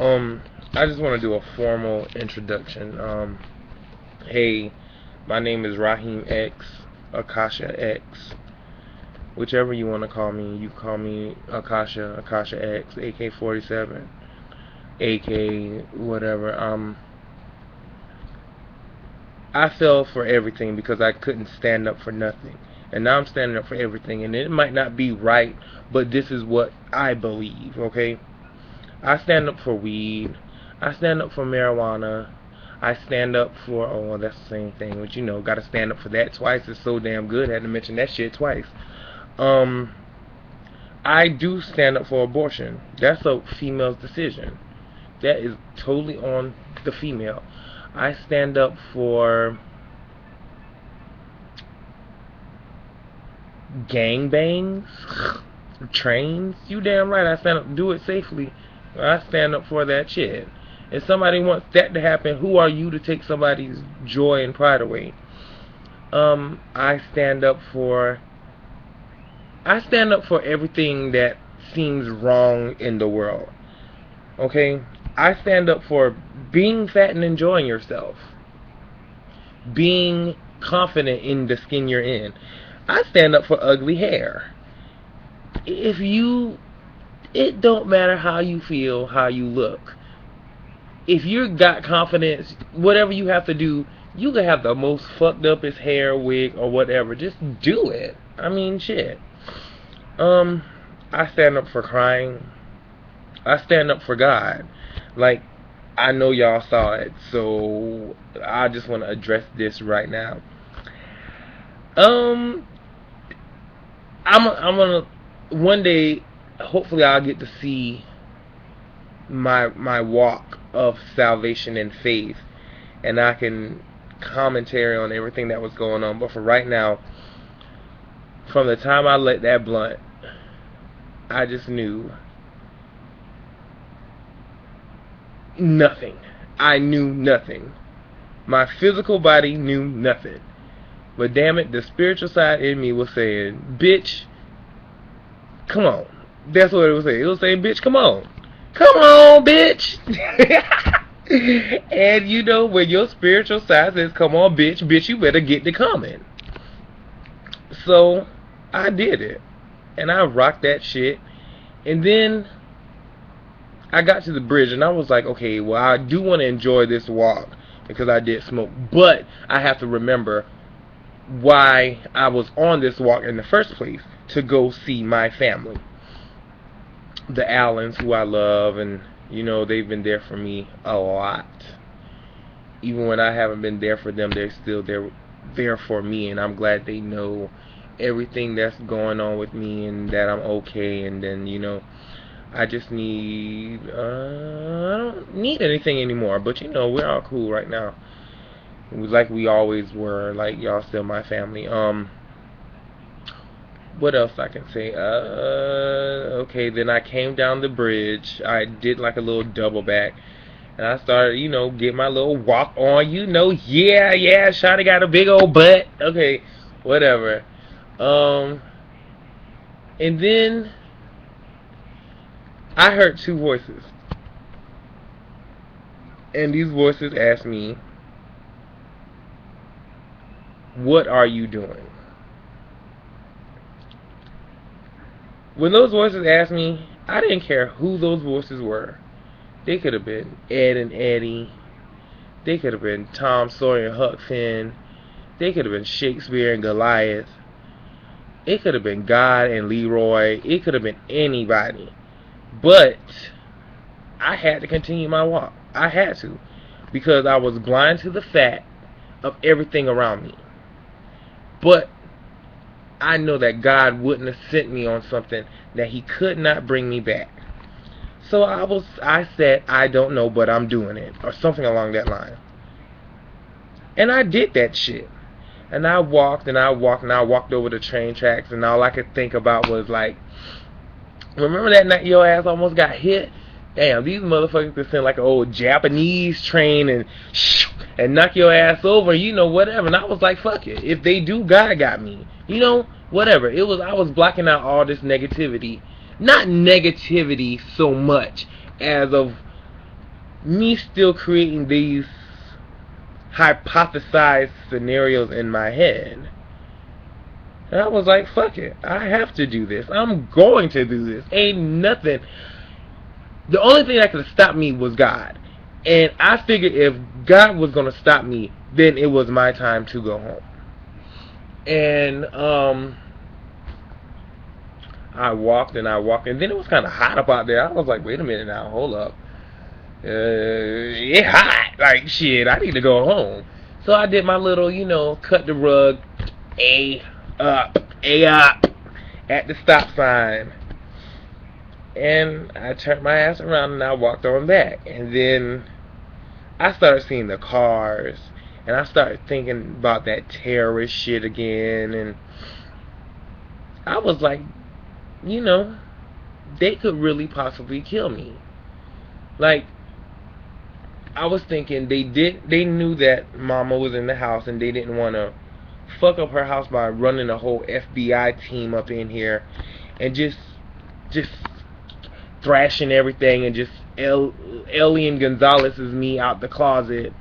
I just want to do a formal introduction. Hey, my name is Raheem X, Akasha X, whichever you want to call me. You call me Akasha, Akasha X, AK-47, AK, whatever. I fell for everything because I couldn't stand up for nothing. And now I'm standing up for everything. And it might not be right, but this is what I believe, okay? I stand up for weed. I stand up for marijuana. I stand up for, oh, well, that's the same thing, but gotta stand up for that twice. It's so damn good. I had to mention that shit twice. Um, I do stand up for abortion. That's a female's decision. That is totally on the female. I stand up for gangbangs, trains. You damn right. I stand up. Do it safely. I stand up for that shit. If somebody wants that to happen, who are you to take somebody's joy and pride away? I stand up for. I stand up for everything that seems wrong in the world. Okay? I stand up for being fat and enjoying yourself. Being confident in the skin you're in. I stand up for ugly hair. It don't matter how you feel, how you look. If you got confidence, whatever you have to do, you can have the most fucked up hair, wig, or whatever. Just do it. I mean, shit. I stand up for crying. I stand up for God. Like, I know y'all saw it, so I just want to address this right now. I'm gonna one day, hopefully, I'll get to see my walk of salvation and faith, and I can commentary on everything that was going on. But for right now, from the time I lit that blunt, I just knew nothing. I knew nothing. My physical body knew nothing. But damn it, the spiritual side in me was saying, bitch, come on. That's what it was saying. It was saying, bitch, come on. Come on, bitch. And when your spiritual side says, come on, bitch, you better get to coming. So, I did it. And I rocked that shit. And then I got to the bridge and I was like, okay, well, I do want to enjoy this walk because I did smoke. But I have to remember why I was on this walk in the first place, to go see my family. The Allens, who I love, and they've been there for me a lot. Even when I haven't been there for them, they're still there for me, and I'm glad they know everything that's going on with me and that I'm okay. And then I just need I don't need anything anymore, but we're all cool right now. It was like we always were. Like, y'all still my family. What else I can say? Okay, then I came down the bridge. I did like a little double back. And I started, get my little walk on. Yeah, Shawty got a big old butt. Okay, whatever. And then I heard two voices. And these voices asked me, what are you doing? When those voices asked me, I didn't care who those voices were. They could have been Ed and Eddie. They could have been Tom Sawyer and Huck Finn. They could have been Shakespeare and Goliath. It could have been God and Leroy. It could have been anybody. But I had to continue my walk. I had to. Because I was blind to the fact of everything around me. But I know that God wouldn't have sent me on something that He could not bring me back. So I said, I don't know, but I'm doing it, or something along that line. And I did that shit. And I walked over the train tracks, and all I could think about was like, remember that night your ass almost got hit? Damn, these motherfuckers could send like an old Japanese train and knock your ass over, whatever. And I was like, fuck it. If they do, God got me. Whatever. I was blocking out all this negativity. Not negativity so much as of me still creating these hypothesized scenarios in my head. And I was like, fuck it. I have to do this. I'm going to do this. Ain't nothing. The only thing that could have stopped me was God. And I figured if God was going to stop me, then it was my time to go home. And I walked and I walked. And then it was kind of hot up out there. I was like, wait a minute now. Hold up. It's hot. Like, shit, I need to go home. So I did my little, cut the rug, A up at the stop sign. And I turned my ass around and I walked on back. And then I started seeing the cars. And I started thinking about that terrorist shit again. And I was like, they could really possibly kill me. Like, I was thinking they knew that Mama was in the house and they didn't want to fuck up her house by running a whole FBI team up in here and just thrashing everything and just Alien Gonzalez is me out the closet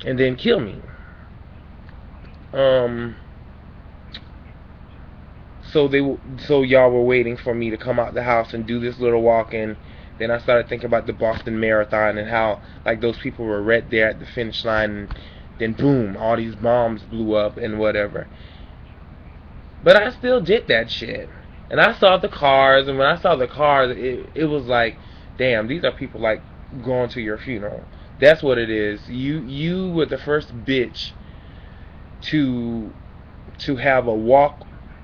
and then kill me. So y'all were waiting for me to come out the house and do this little walk, and then I started thinking about the Boston Marathon and how like those people were right there at the finish line, and then boom, all these bombs blew up and whatever. But I still did that shit. And I saw the cars, and when I saw the cars, it was like, damn, these are people like going to your funeral. That's what it is. You were the first bitch to have a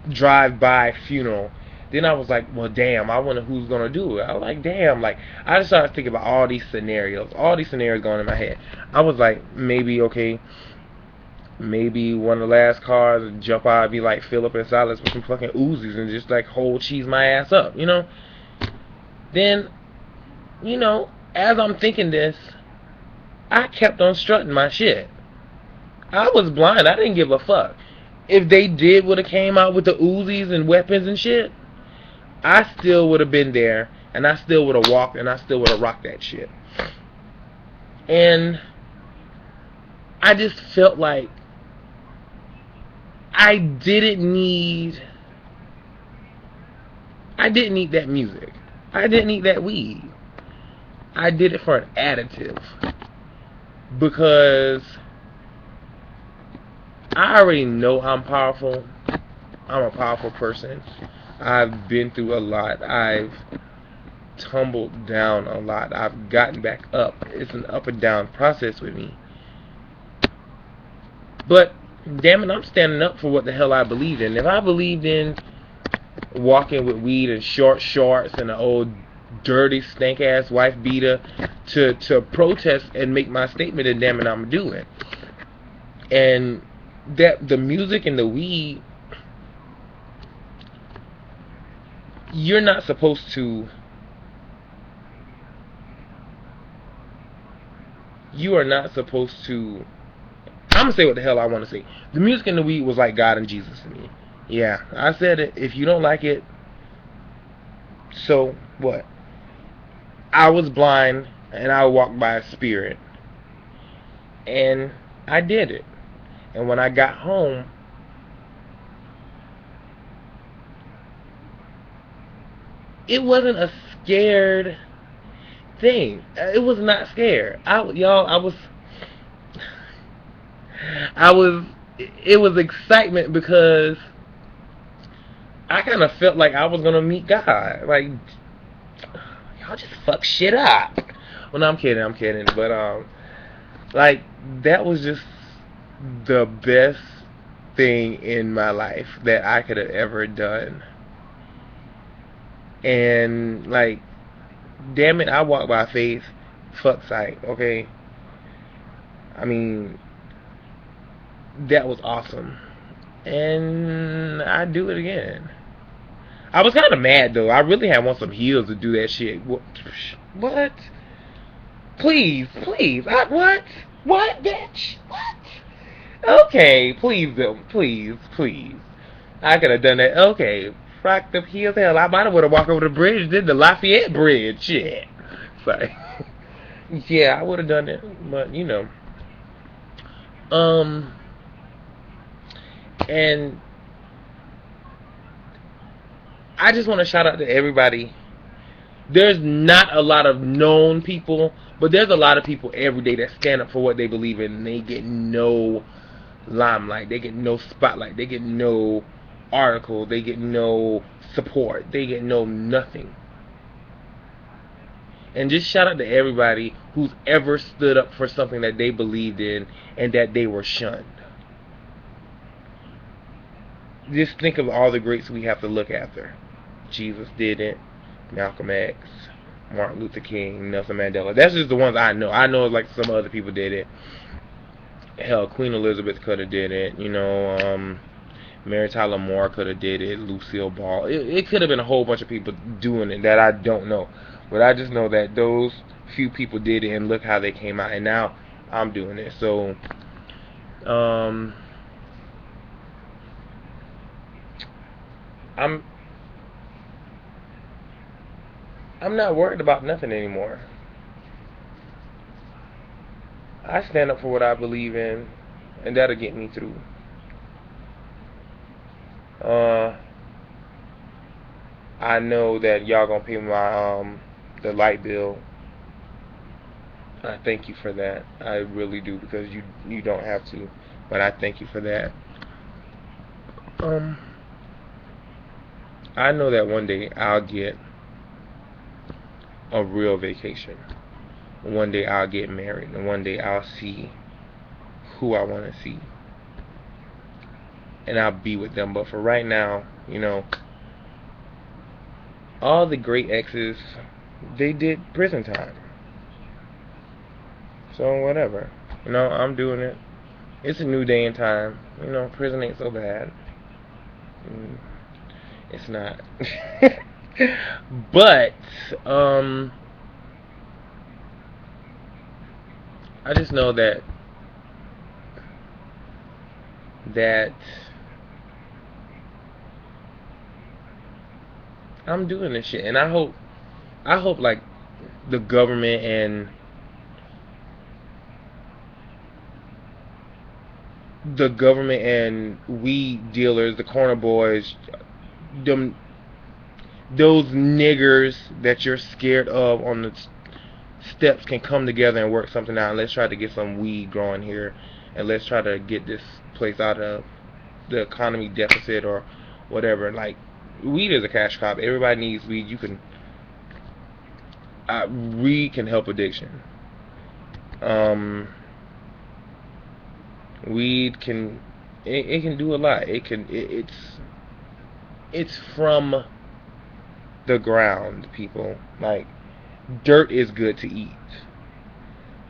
drive-by funeral. Then I was like, well, damn, I wonder who's gonna do it. I was like, damn, like I just started thinking about all these scenarios going in my head. I was like, maybe one of the last cars would jump out and be like Philip and Silas with some fucking Uzis and just like cheese my ass up, Then, as I'm thinking this, I kept on strutting my shit. I was blind. I didn't give a fuck. If they would have came out with the Uzis and weapons and shit, I still would have been there, and I still would have walked, and I still would have rocked that shit. And I just felt like I didn't need that music. I didn't need that weed. I did it for an additive. Because I already know I'm powerful. I'm a powerful person. I've been through a lot. I've tumbled down a lot. I've gotten back up. It's an up and down process with me. But, damn it, I'm standing up for what the hell I believe in. If I believed in walking with weed and short shorts and an old dirty stank ass wife beater to protest and make my statement, and damn it, I'm gonna do it. And that the music and the weed, you're not supposed to. You are not supposed to. I'm gonna say what the hell I want to say. The music and the weed was like God and Jesus to me. Yeah, I said it. If you don't like it, so what? I was blind and I walked by a spirit, and I did it. And when I got home, it wasn't a scared thing. It was not scared. It was excitement because I kind of felt like I was going to meet God. Like, y'all just fuck shit up. Well, no, I'm kidding. But, like, that was just the best thing in my life that I could have ever done. And, like, damn it, I walk by faith. Fuck sight, okay? I mean, that was awesome. And I'd do it again. I was kind of mad, though. I really had want some heels to do that shit. What? Please. What? What, bitch? What? Okay, please. I could have done that. Okay, rock the heels. Hell, I might have would have walked over the bridge, did the Lafayette Bridge. Shit. Sorry. Yeah, I would have done it, but um, and I just want to shout out to everybody. There's not a lot of known people, but there's a lot of people every day that stand up for what they believe in, and they get no limelight, they get no spotlight, they get no article, they get no support, they get no nothing. And just shout out to everybody who's ever stood up for something that they believed in and that they were shunned. Just think of all the greats we have to look after. Jesus did it, Malcolm X, Martin Luther King, Nelson Mandela. That's just the ones I know. I know like some other people did it. Hell, Queen Elizabeth could have did it. Mary Tyler Moore could have did it. Lucille Ball. It could have been a whole bunch of people doing it that I don't know. But I just know that those few people did it, and look how they came out. And now I'm doing it. So, I'm I'm not worried about nothing anymore. I stand up for what I believe in, and that'll get me through. Uh, I know that y'all gonna pay my the light bill. I thank you for that. I really do, because you don't have to, but I thank you for that. Um, I know that one day I'll get a real vacation. One day I'll get married, and one day I'll see who I want to see, and I'll be with them. But for right now, all the great exes, they did prison time. So whatever. I'm doing it. It's a new day and time. Prison ain't so bad. Mm, It's not. But I just know that I'm doing this shit, and I hope like the government and weed dealers, the corner boys, them those niggers that you're scared of on the steps can come together and work something out. And let's try to get some weed growing here, and let's try to get this place out of the economy deficit or whatever. Like, weed is a cash crop. Everybody needs weed. Weed can help addiction. Weed can it can do a lot. It's from the ground, people. Like, dirt is good to eat.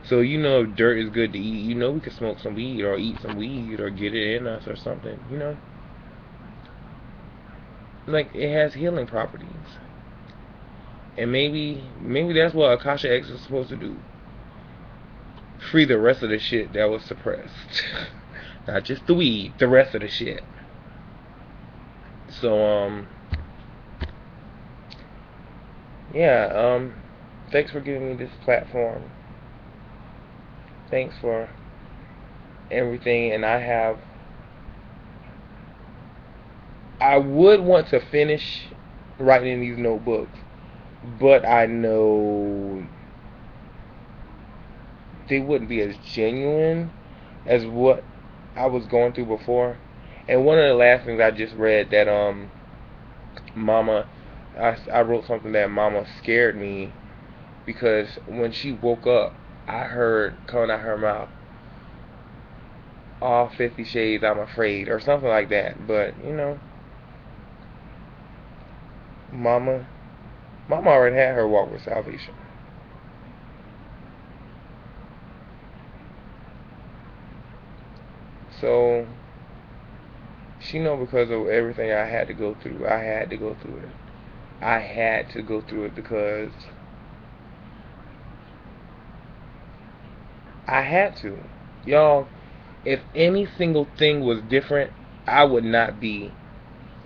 So if dirt is good to eat, we could smoke some weed or eat some weed or get it in us or something. Like, it has healing properties. And maybe that's what Akasha X is supposed to do. Free the rest of the shit that was suppressed. Not just the weed, the rest of the shit. So, yeah, thanks for giving me this platform. Thanks for everything. And I would want to finish writing in these notebooks, but I know they wouldn't be as genuine as what I was going through before. And one of the last things I just read, that Mama, I wrote something that Mama scared me, because when she woke up, I heard coming out her mouth, all 50 shades I'm afraid, or something like that. But Mama already had her walk with salvation. So she know, because of everything I had to go through. I had to go through it. I had to go through it because I had to. Y'all, if any single thing was different, I would not be.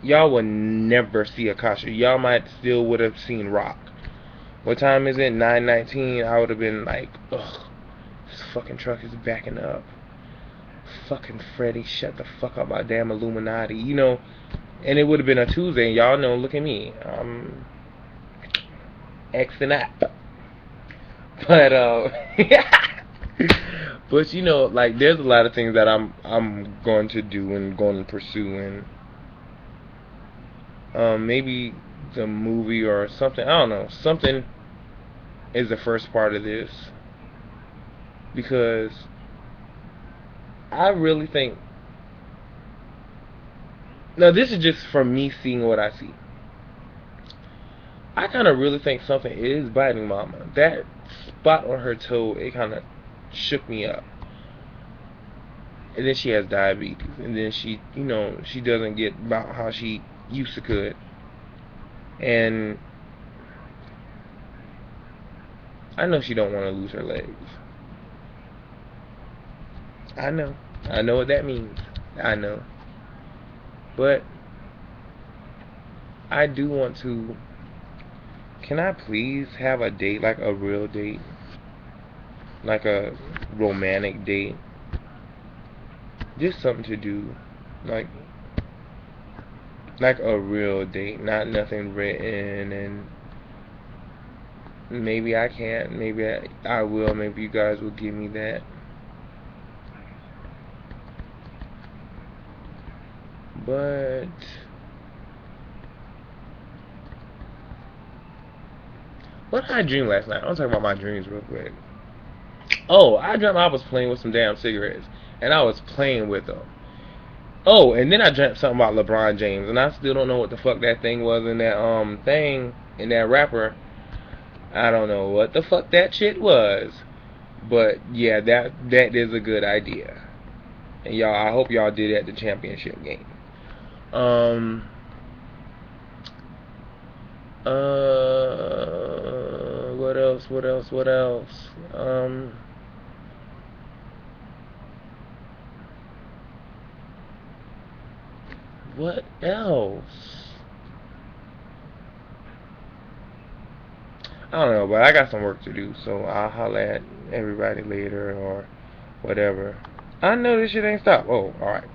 Y'all would never see Akasha. Y'all might still would have seen Rock. What time is it? 9:19. I would have been like, ugh, this fucking truck is backing up. Fucking Freddy, shut the fuck up, my damn Illuminati. And it would have been a Tuesday, and y'all know, look at me. I'm Xing out. But, but like, there's a lot of things that I'm going to do and going to pursue, and maybe the movie or something. I don't know. Something is the first part of this, because I really think. Now, this is just from me seeing what I see. I kind of really think something is biting Mama. That spot on her toe, it kind of shook me up. And then she has diabetes, and then she doesn't get about how she used to could. And I know she don't want to lose her legs. I know what that means. I know. But I do want to. Can I please have a date, like a real date? Like a romantic date? Just something to do. Like a real date, not nothing written. And maybe I can't, maybe I will, maybe you guys will give me that. But what did I dream last night? I want to talk about my dreams real quick. Oh, I dreamt I was playing with some damn cigarettes, and I was playing with them. Oh, and then I dreamt something about LeBron James, and I still don't know what the fuck that thing was in that thing in that rapper. I don't know what the fuck that shit was, but yeah, that is a good idea. And y'all, I hope y'all did it at the championship game. What else? What else? What else? What else? I don't know, but I got some work to do, so I'll holler at everybody later or whatever. I know this shit ain't stopped. Oh, alright.